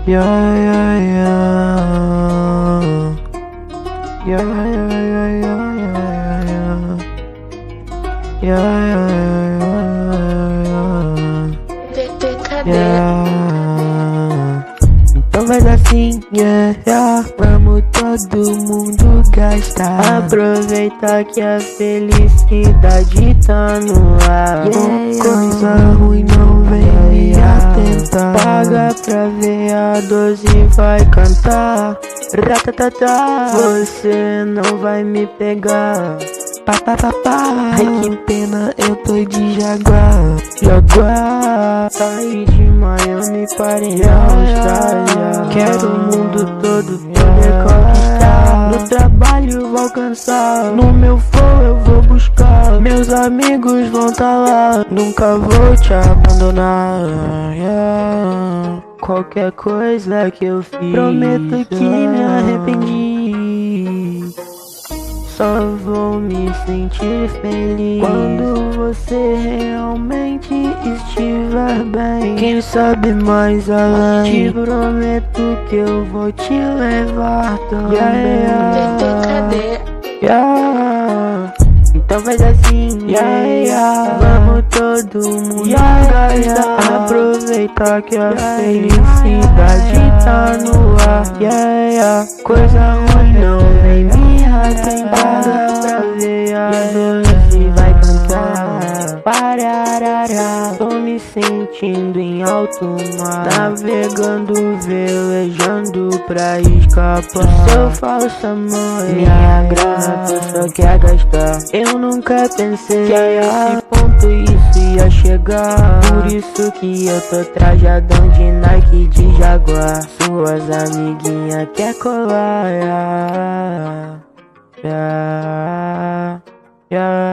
Yeah, yeah, yeah. Yeah, yeah, yeah, yeah, yeah. Yeah, yeah, yeah, yeah. Yeah. Então faz assim, yeah, yeah. Vamos todo mundo gastar. Aproveita que a felicidade tá no ar. Yeah, coisa ruim não vem me atentar. Paga pra ver a 12 e vai cantar. Ratatata, você não vai me pegar. Papapá, ai que pena, eu tô de Jaguar. Jaguar, saí de Miami para ir na Austrália. Quero o mundo todo poder conquistar. No trabalho vou alcançar, no meu flow eu vou buscar. Meus amigos vão tá lá, nunca vou te abandonar. Yeah. Qualquer coisa que eu fiz, prometo que me arrependi. Só vou me sentir feliz quando você realmente estiver bem. Quem sabe mais além, te prometo que eu vou te levar também. Yeah. Então faz assim, yeah, yeah. Vamos todo mundo gastar. Aproveitar que a felicidade tá no ar. Yeah, yeah. Coisa ruim não vem me atentar. Pra ver a 12 vai cantar. Pararará, tô me sentindo em alto mar, navegando, velejando pra escapar. Seu falso amor, minha grana tu só quer gastar. Eu nunca pensei que a esse ponto isso ia chegar. Por isso que eu tô trajadão de Nike, de Jaguar. Suas amiguinhas quer colar. Yeah, yeah, yeah.